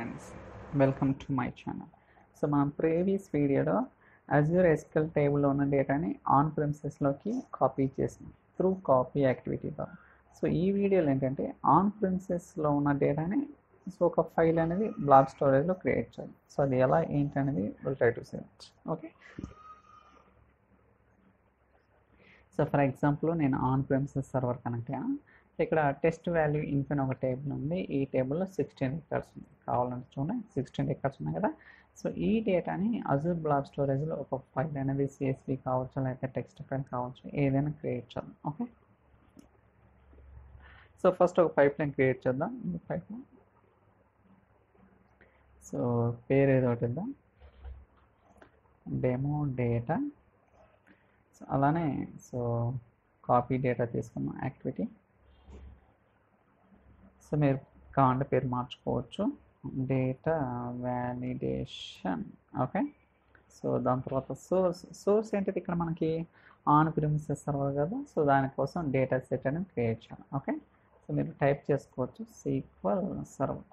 Friends, welcome to my channel. So మన previous వీడియోలో Azure SQL టేబుల్లో ఉన్న డేటాని ఆన్ ప్రిమిసెస్లోకి కాపీ చేసాం త్రూ కాపీ యాక్టివిటీ ద్వారా. సో ఈ వీడియోలో ఏంటంటే ఆన్ ప్రిమిసెస్లో ఉన్న డేటాని ఒక ఫైల్ అనేది బ్లాక్ స్టోరేజ్లో క్రియేట్ చేయాలి. సో అది ఎలా ఏంటి అనేది will try to see it. Okay, so for example నేను ఆన్ ప్రిమిసెస్ సర్వర్ కనెక్ట్ అయ్యాను. ఇక్కడ టెస్ట్ వాల్యూ ఇన్ఫ్ అని ఒక టేబుల్ ఉంది. ఈ టేబుల్లో 16 రికార్డ్స్ ఉంది. కావాలంటే చూడండి 16 రికార్డ్స్ ఉన్నాయి కదా. సో ఈ డేటాని అజూర్ బ్లాక్ స్టోరేజ్లో ఒక ఫైల్ అనేది CSV కావచ్చు, లేకపోతే టెక్స్ట్ ఫైల్ కావచ్చు, ఏదైనా క్రియేట్ చేద్దాం. ఓకే, సో ఫస్ట్ ఒక పైప్ లైన్ క్రియేట్ చేద్దాం. ఈ పైప్ లైన్ సో పేరు ఏదో ఒకటి ఇద్దాం, డెమో డేటా. సో అలానే సో కాపీ డేటా తీసుకున్నాం యాక్టివిటీ. సో మీరు కావాలంటే పేరు మార్చుకోవచ్చు, డేటా వ్యాలిడేషన్. ఓకే, సో దాని తర్వాత సోర్స్ ఏంటిది, ఇక్కడ మనకి ఆన్ ప్రిమిసెస్ సర్వర్ కదా. సో దానికోసం డేటా సెట్ అనేది క్రియేట్ చేయాలి. ఓకే, సో మీరు టైప్ చేసుకోవచ్చు SQL సర్వర్.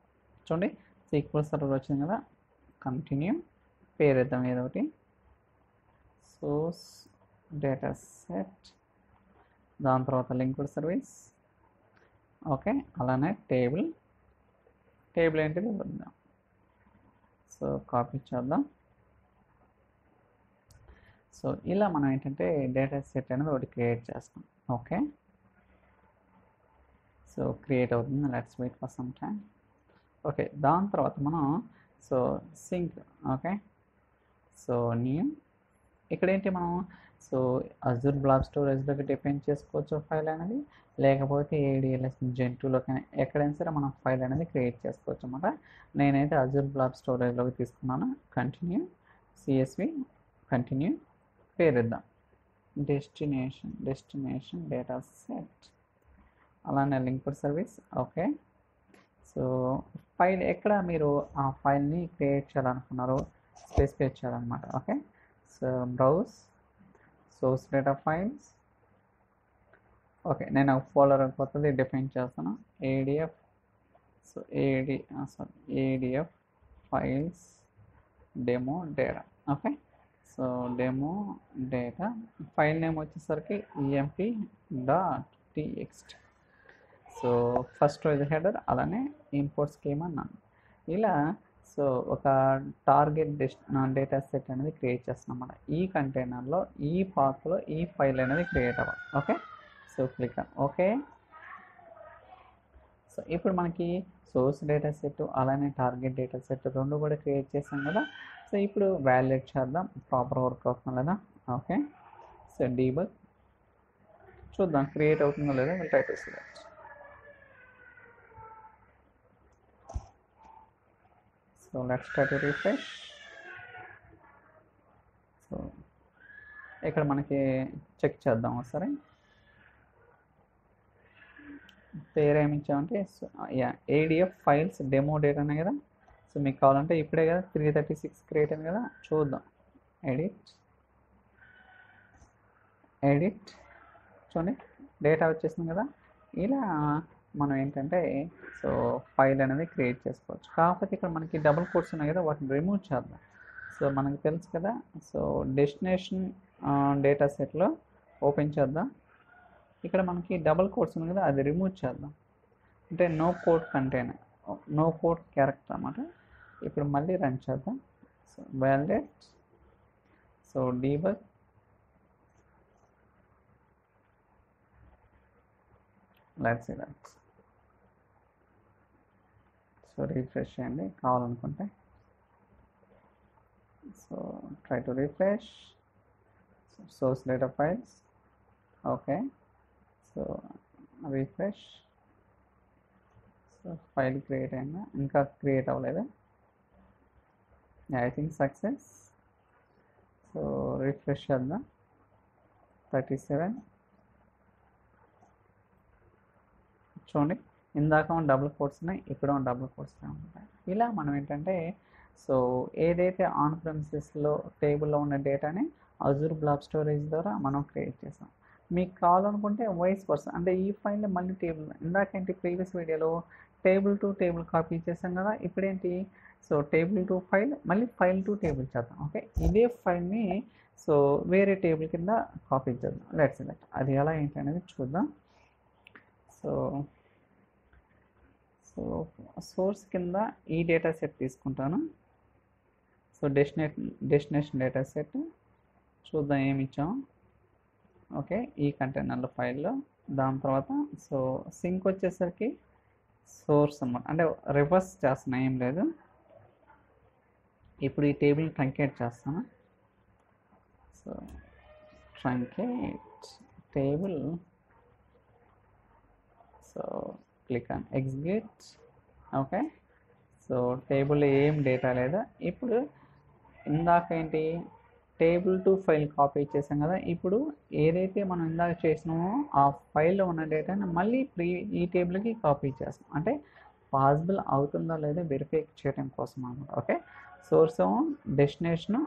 చూడండి SQL సర్వర్ వచ్చింది కదా. కంటిన్యూ, పేరు ఇద్దాం ఏదో ఒకటి, సోర్స్ డేటా సెట్, దాని తర్వాత లింక్డ్ సర్వీస్. ఓకే, అలానే టేబుల్ ఏంటిది వద్దాం. సో కాపీ చేద్దాం. సో ఇలా మనం ఏంటంటే డేటా సెట్ అనేది ఒకటి క్రియేట్ చేస్తాం. ఓకే, సో క్రియేట్ అవుతుంది. Let's wait for some time. Okay, దాని తర్వాత మనం so sync. Okay, so new, ఇక్కడ ఏంటి మనం సో అజూర్ బ్లాక్ స్టోరేజ్లోకి డిపెండ్ చేసుకోవచ్చు ఫైల్ అనేది, లేకపోతే ADLS Gen2లోకి ఎక్కడైనా సరే మనం ఫైల్ అనేది క్రియేట్ చేసుకోవచ్చు అన్నమాట. నేనైతే అజూర్ బ్లాక్ స్టోరేజ్లోకి తీసుకున్నాను. కంటిన్యూ, CSV, కంటిన్యూ, పేరు ఇద్దాం డెస్టినేషన్ డేటా సెట్, అలానే linked service. Okay, so file ఎక్కడ మీరు ఆ ఫైల్ని క్రియేట్ చేయాలనుకున్నారో స్పెసిఫై చేయాలన్నమాట. Okay, so browse source data files. Okay, నేను ఒక ఫోల్డర్ కొత్తది డిఫైన్ చేస్తాను, ADF. So ADF files demo data. Okay, so demo data file name వచ్చేసరికి emp.txt. సో ఫస్ట్ ఇది హెడర్, అలానే ఇంపోర్ట్ స్కీమా అన్నాను. ఇలా సో ఒక టార్గెట్ డేటా సెట్ అనేది క్రియేట్ చేస్తున్నాం అన్నమాట. ఈ కంటైనర్లో ఈ పాత్లో ఈ ఫైల్ అనేది క్రియేట్ అవ్వాలి. Okay, so click okay. So ఇప్పుడు మనకి సోర్స్ డేటా సెట్ అలానే టార్గెట్ డేటా సెట్ రెండు కూడా క్రియేట్ చేసాం కదా. సో ఇప్పుడు వ్యాలిడేట్ చేద్దాం ప్రాపర్ వర్క్ అవుతుందో లేదా. ఓకే, సో డీబగ్ చూద్దాం క్రియేట్ అవుతుందో లేదా. Will try to see that. So let's try to refresh. So ఇక్కడ మనకి చెక్ చేద్దాం ఒకసారి. పేరు ఏమి ఇచ్చామంటే ADF ఫైల్స్ డెమో డేటా అనే కదా. సో మీకు కావాలంటే ఇప్పుడే కదా 336 క్రియేట్ అయింది కదా, చూద్దాం. ఎడిట్ చూడండి డేటా వచ్చేసింది కదా. ఇలా మనం ఏంటంటే సో ఫైల్ అనేది క్రియేట్ చేసుకోవచ్చు. కాకపోతే ఇక్కడ మనకి డబుల్ కోట్స్ ఉన్నాయి కదా, వాటిని రిమూవ్ చేద్దాం. సో మనకు తెలుసు కదా. సో డెస్టినేషన్ డేటా సెట్లో ఓపెన్ చేద్దాం. ఇక్కడ మనకి డబుల్ కోట్స్ ఉంది కదా, అది రిమూవ్ చేద్దాం. అంటే no code container, no code character అన్నమాట. ఇప్పుడు మళ్ళీ రన్ చేద్దాం. So validate, so debug, let's see that. So refresh చేయండి కావాలనుకుంటే. So try to refresh. Source data files. Okay, so refresh. So file create అయిందా, ఇంకా క్రియేట్ అవ్వలేదు. I think success. So refresh చేద్దాం. 37 చూడండి, ఇందాక డబుల్ కోట్స్ ఉన్నాయి, ఇక్కడ డబుల్ కోట్స్ ఉంటాయి. ఇలా మనం ఏంటంటే సో ఏదైతే ఆన్ ప్రిమిసెస్లో టేబుల్లో ఉన్న డేటాని అజూర్ బ్లాక్ స్టోరేజ్ ద్వారా మనం క్రియేట్ చేసాం. మీకు కావాలనుకుంటే వైస్ వర్సా, అంటే ఈ ఫైల్ మళ్ళీ టేబుల్ ఇందాకేంటి ప్రీవియస్ వీడియోలో టేబుల్ టు టేబుల్ కాపీ చేసాం కదా, ఇప్పుడేంటి, సో టేబుల్ టు ఫైల్, మళ్ళీ ఫైల్ టు టేబుల్ చేద్దాం. ఓకే, ఇదే ఫైల్ని సో వేరే టేబుల్ కింద కాపీ చేద్దాం. లెట్స్ సెలెక్ట్ అది ఎలా ఏంటి అనేది చూద్దాం. సో సో సోర్స్ కింద ఈ డేటా సెట్ తీసుకుంటాను. సో డెస్టినేషన్ డేటా సెట్ చూద్దాం ఏమి ఇచ్చాం. ఓకే, ఈ కంటైనర్ల ఫైల్లో. దాని తర్వాత సో సింక్ వచ్చేసరికి సోర్స్ అన్నమాట, అంటే రివర్స్ చేస్తున్నా, ఏం లేదు. ఇప్పుడు ఈ టేబుల్ని ట్రంకేట్ చేస్తాను. So truncate table, so click on execute. Okay, so టేబుల్లో ఏం డేటా లేదా. ఇప్పుడు ఇందాక ఏంటి, టేబుల్ టు ఫైల్ కాపీ చేసాం కదా, ఇప్పుడు ఏదైతే మనం ఇందాక చేసినామో ఆ ఫైల్లో ఉన్న డేటాని మళ్ళీ ఈ టేబుల్కి కాపీ చేస్తాం. అంటే పాసిబుల్ అవుతుందో లేదో వెరిఫై చేయడం కోసం అన్నమాట. Okay, source destination,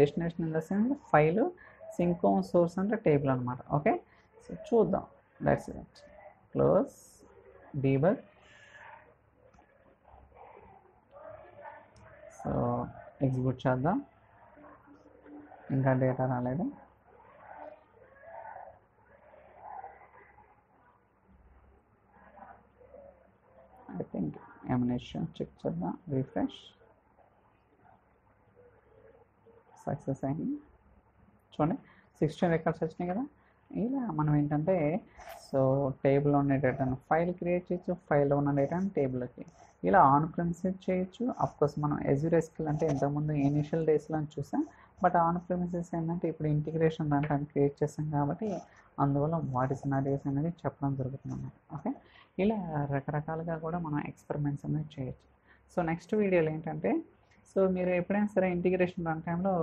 destination in the sense file, sync source అంటే టేబుల్ అనమాట. ఓకే, సో చూద్దాం. That's it. Close, debug. So execute చేద్దాం. ఇంకా డేటా రాలేదు. ఐ థింక్ ఎమినేషన్ చెక్ చేద్దాం. రిఫ్రెష్. సక్సెస్ అయింది. చూడండి 16 రికార్డ్స్ వచ్చినాయి కదా. ఇలా మనం ఏంటంటే సో టేబుల్లో ఉన్న డేటాను ఫైల్ క్రియేట్ చేయొచ్చు, ఫైల్లో ఉన్న డేటాను టేబుల్కి ఇలా ఆన్ ప్రిమిసెస్ చేయొచ్చు. అఫ్కోర్స్ మనం Azure SQL అంటే ఇంతకుముందు ఇనిషియల్ డేస్లో చూసాం, బట్ ఆన్ ప్రిమిసెస్ ఏంటంటే ఇప్పుడు ఇంటిగ్రేషన్ దాంట్లో క్రియేట్ చేస్తాం కాబట్టి అందువల్ల వాటి సినారియోస్ అనేది చెప్పడం జరుగుతుంది అన్నమాట. ఓకే, ఇలా రకరకాలుగా కూడా మనం ఎక్స్పెరిమెంట్స్ అనేది చేయొచ్చు. సో నెక్స్ట్ వీడియోలో ఏంటంటే, సో మీరు ఎప్పుడైనా సరే ఇంటిగ్రేషన్ రన్ టైంలో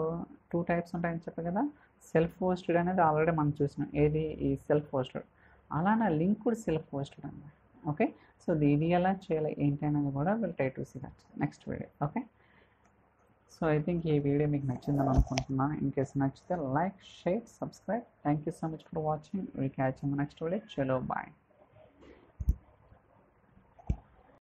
2 టైప్స్ ఉంటాయని చెప్పారు కదా. సెల్ఫ్ హోస్టెడ్ అనేది ఆల్రెడీ మనం చూసినాం, ఏది ఈ సెల్ఫ్ హోస్టెడ్, అలానే లింక్ కూడా సెల్ఫ్ హోస్టెడ్ అన్నమాట. ఓకే, సో ఇది ఎలా చేయాలి ఏంటి అనేది కూడా will try to see that next video. Okay, so I think ఈ వీడియో మీకు నచ్చిందని అనుకుంటున్నాను. ఇన్ కేసు నచ్చితే like, share, subscribe. Thank you so much for watching. Will catch you next video. చలో బాయ్.